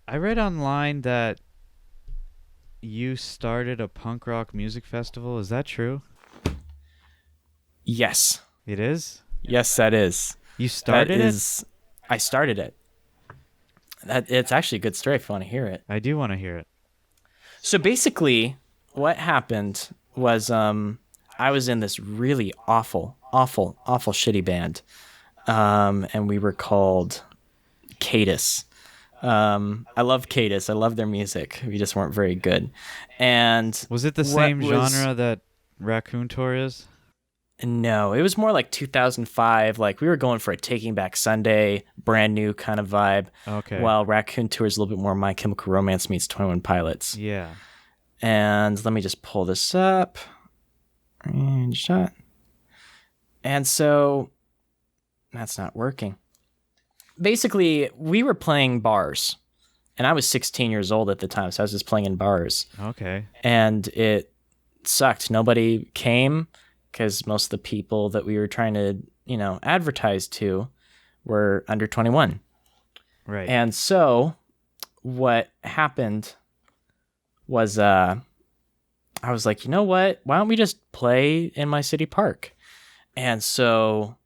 I read online that you started a punk rock music festival. Is that true? Yes. It is? Yes, that is. You started it? I started it. It's actually a good story if you want to hear it. I do want to hear it. So basically, what happened was I was in this really awful shitty band. And we were called Cadus. I love Cadus. I love their music. We just weren't very good. And was it the same genre that Raccoon Tour is? No, it was more like 2005. Like we were going for a Taking Back Sunday, brand new kind of vibe. Okay. While Raccoon Tour is a little bit more My Chemical Romance meets 21 Pilots. Yeah. And let me just pull this up. And shot. And so that's not working. Basically, we were playing bars, and I was 16 years old at the time, so I was just playing in bars. Okay. And it sucked. Nobody came because most of the people that we were trying to, advertise to were under 21. Right. And so what happened was I was like, you know what? Why don't we just play in my city park? And so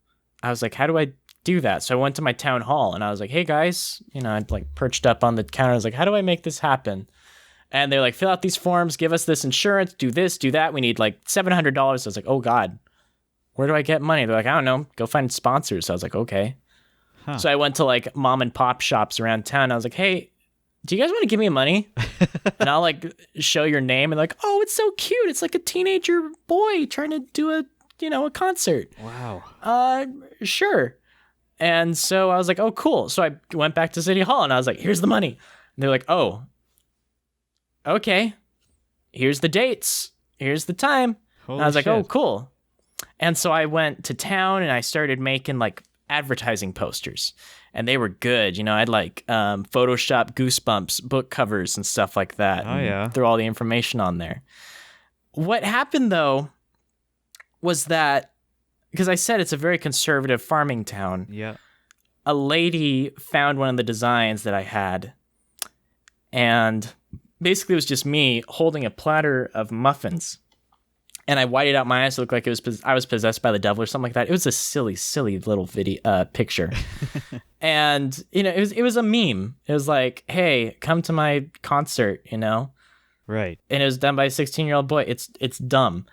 I was like, how do I do that? So I went to my town hall and I was like, hey guys, I'd like perched up on the counter. I was like, how do I make this happen? And they're like, fill out these forms, give us this insurance, do this, do that. We need like $700. I was like, oh God, where do I get money? They're like, I don't know, go find sponsors. So I was like, okay. Huh. So I went to like mom and pop shops around town. I was like, hey, do you guys want to give me money? And I'll like show your name and like, oh, it's so cute. It's like a teenager boy trying to do a concert. Wow. Sure. And so I was like, oh, cool. So I went back to City Hall and I was like, here's the money. And they're like, oh, okay. Here's the dates. Here's the time. And I was like, oh, cool. And so I went to town and I started making like advertising posters. And they were good. I'd like Photoshop Goosebumps book covers and stuff like that. Oh, yeah. Throw all the information on there. What happened, though, was that, because I said it's a very conservative farming town. Yeah. A lady found one of the designs that I had, and basically it was just me holding a platter of muffins, and I whited out my eyes to look like I was possessed by the devil or something like that. It was a silly little video picture, and it was a meme. It was like, hey, come to my concert, Right. And it was done by a 16-year-old boy. It's dumb.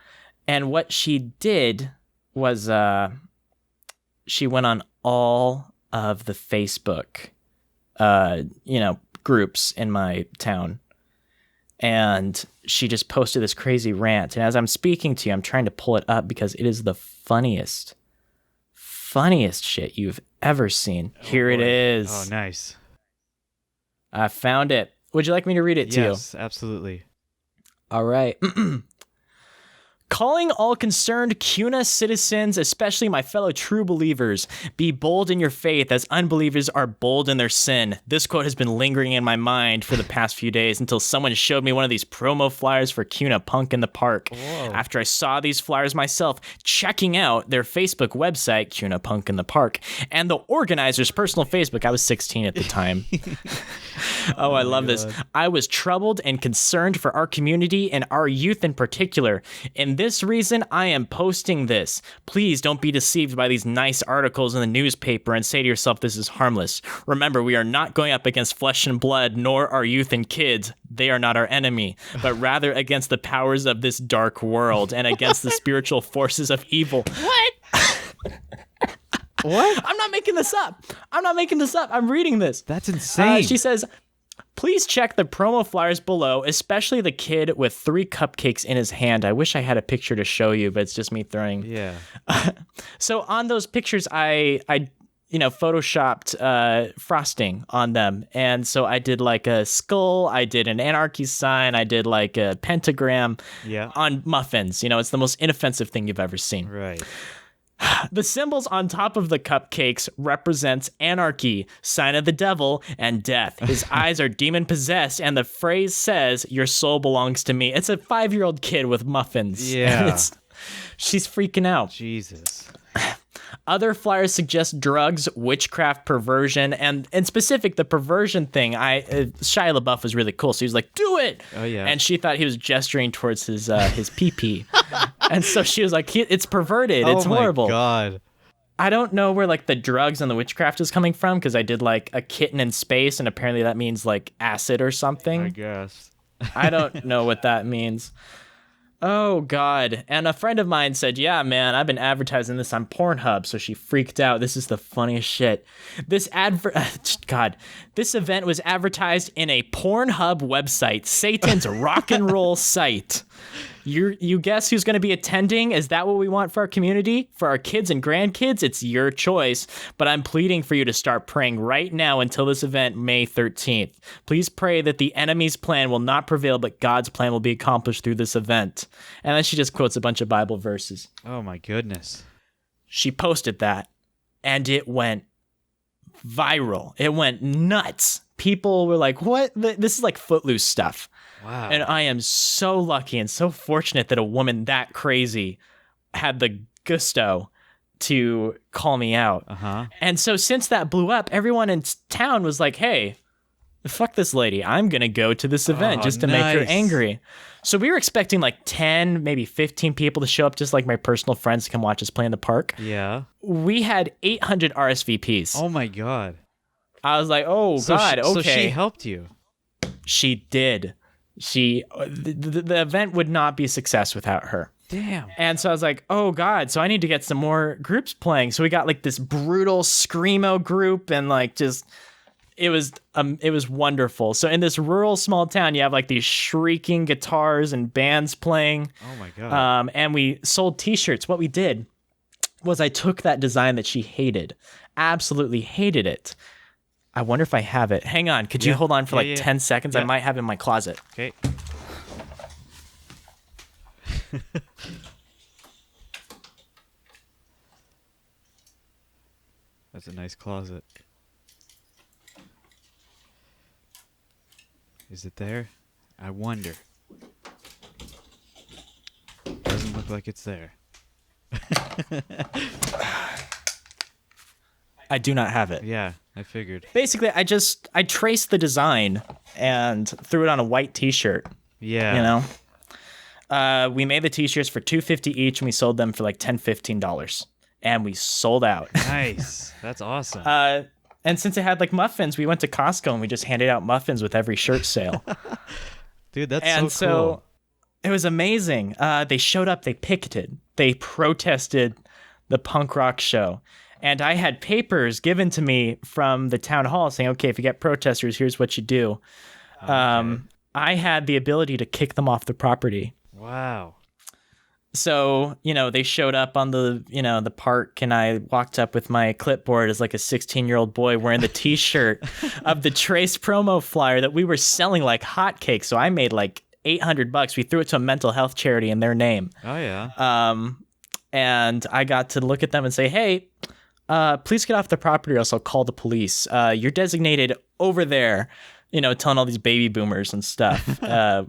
And what she did was she went on all of the Facebook, groups in my town. And she just posted this crazy rant. And as I'm speaking to you, I'm trying to pull it up because it is the funniest shit you've ever seen. Oh, Here it is. Oh, nice. I found it. Would you like me to read it to you? Yes, absolutely. All right. Calling all concerned CUNA citizens, especially my fellow true believers, be bold in your faith as unbelievers are bold in their sin. This quote has been lingering in my mind for the past few days until someone showed me one of these promo flyers for CUNA Punk in the Park. Whoa. After I saw these flyers myself, checking out their Facebook website, CUNA Punk in the Park, and the organizer's personal Facebook. I was 16 at the time. Oh, I love this. I was troubled and concerned for our community and our youth in particular. In this reason, I am posting this. Please don't be deceived by these nice articles in the newspaper and say to yourself, this is harmless. Remember, we are not going up against flesh and blood, nor our youth and kids. They are not our enemy, but rather against the powers of this dark world and against the spiritual forces of evil. What? What? I'm not making this up. I'm reading this. That's insane. She says, please check the promo flyers below, especially the kid with 3 cupcakes in his hand. I wish I had a picture to show you, but it's just me throwing. Yeah. So on those pictures, I photoshopped frosting on them. And so I did like a skull, I did an anarchy sign, I did like a pentagram on muffins. It's the most inoffensive thing you've ever seen. Right. The symbols on top of the cupcakes represents anarchy, sign of the devil, and death. His eyes are demon-possessed, and the phrase says, your soul belongs to me. It's a 5-year-old kid with muffins. Yeah. She's freaking out. Jesus. Other flyers suggest drugs, witchcraft, perversion, and in specific, the perversion thing. Shia LaBeouf was really cool, so he was like, "Do it!" Oh yeah. And she thought he was gesturing towards his pee-pee, and so she was like, "It's perverted. It's horrible." Oh my god. I don't know where like the drugs and the witchcraft is coming from because I did like a kitten in space, and apparently that means like acid or something. I guess. I don't know what that means. Oh, God. And a friend of mine said, yeah, man, I've been advertising this on Pornhub. So she freaked out. This is the funniest shit. This event was advertised in a Pornhub website, Satan's rock and roll site. You guess who's going to be attending? Is that what we want for our community? For our kids and grandkids? It's your choice. But I'm pleading for you to start praying right now until this event, May 13th. Please pray that the enemy's plan will not prevail, but God's plan will be accomplished through this event. And then she just quotes a bunch of Bible verses. Oh my goodness. She posted that, and it went viral. It went nuts. People were like, what? This is like Footloose stuff. Wow. And I am so lucky and so fortunate that a woman that crazy had the gusto to call me out. Uh-huh. And so since that blew up, everyone in town was like, hey, fuck this lady. I'm going to go to this event just to make her angry. So we were expecting like 10, maybe 15 people to show up, just like my personal friends to come watch us play in the park. Yeah. We had 800 RSVPs. Oh my god. I was like, oh, God, okay. So she helped you. She did. The event would not be a success without her. Damn. And so I was like, oh God, so I need to get some more groups playing. So we got like this brutal screamo group, and like just it was wonderful. So in this rural small town, you have like these shrieking guitars and bands playing. Oh my god. And we sold t-shirts. What we did was I took that design that she hated, absolutely hated it. I wonder if I have it. Hang on. Could you hold on for 10 seconds? Yeah. I might have it in my closet. Okay. That's a nice closet. Is it there? I wonder. Doesn't look like it's there. I do not have it. Yeah, I figured. Basically, I traced the design and threw it on a white t-shirt. Yeah. You know? We made the t-shirts for $2.50 each, and we sold them for like $10-15. And we sold out. Nice. That's awesome. And since it had like muffins, we went to Costco and we just handed out muffins with every shirt sale. Dude, that's and so cool. It was amazing. They showed up, they picketed, they protested the punk rock show. And I had papers given to me from the town hall saying, okay, if you get protesters, here's what you do. Okay. I had the ability to kick them off the property. Wow. So, they showed up on the park, and I walked up with my clipboard as like a 16-year-old boy wearing the t-shirt of the Trace promo flyer that we were selling like hotcakes. So I made like $800. We threw it to a mental health charity in their name. Oh, yeah. And I got to look at them and say, hey, please get off the property or else I'll call the police. You're designated over there, telling all these baby boomers and stuff,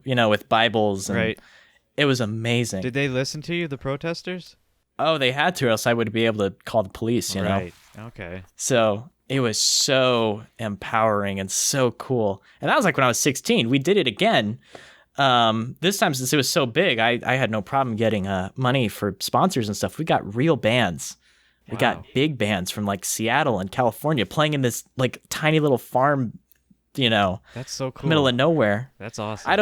with Bibles. And right. It was amazing. Did they listen to you, the protesters? Oh, they had to, or else I would be able to call the police, you know? Right. Okay. So it was so empowering and so cool. And that was like when I was 16. We did it again. This time, since it was so big, I had no problem getting money for sponsors and stuff. We got real bands. We got big bands from like Seattle and California playing in this like tiny little farm, That's so cool. middle of nowhere. That's awesome. I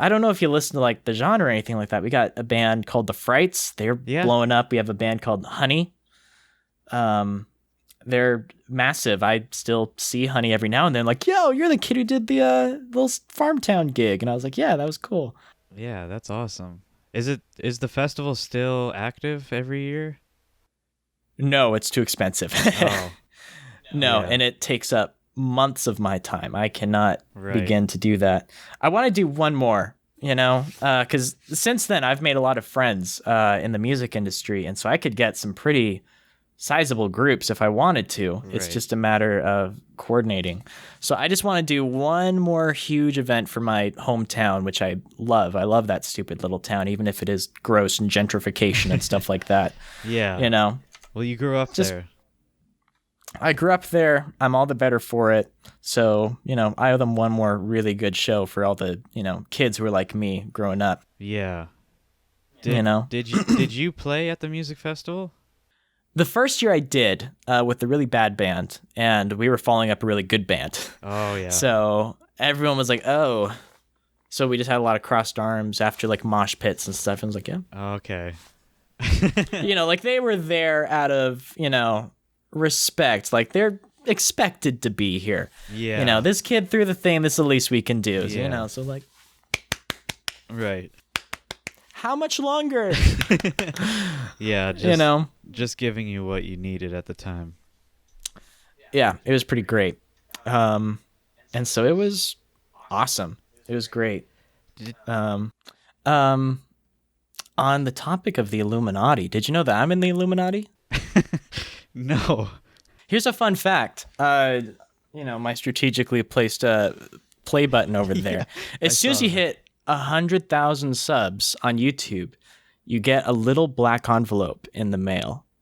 don't know if you listen to like the genre or anything like that. We got a band called The Frights. They're blowing up. We have a band called Honey. They're massive. I still see Honey every now and then. Like, yo, you're the kid who did the little farm town gig, and I was like, yeah, that was cool. Yeah, that's awesome. Is the festival still active every year? No, it's too expensive. Oh. No, and it takes up months of my time. I cannot begin to do that. I want to do one more, because since then I've made a lot of friends in the music industry, and so I could get some pretty sizable groups if I wanted to. Right. It's just a matter of coordinating. So I just want to do one more huge event for my hometown, which I love. I love that stupid little town, even if it is gross and gentrification and stuff like that. Yeah. Well, you grew up Just- there. I grew up there. I'm all the better for it. So, I owe them one more really good show for all the, kids who were like me growing up. Yeah. Did you play at the music festival? The first year I did with the really bad band, and we were following up a really good band. Oh, yeah. So everyone was like, oh. So we just had a lot of crossed arms after like mosh pits and stuff. And I was like, yeah. Okay. Like they were there out of, respect. Like they're expected to be here. Yeah. This kid threw the thing. This is the least we can do. Yeah. So like. Right. How much longer? Yeah. Just giving you what you needed at the time. Yeah, it was pretty great. And so it was awesome. It was great. On the topic of the Illuminati, did you know that I'm in the Illuminati? No. Here's a fun fact. My strategically placed play button over there. As soon as you hit 100,000 subs on YouTube, you get a little black envelope in the mail.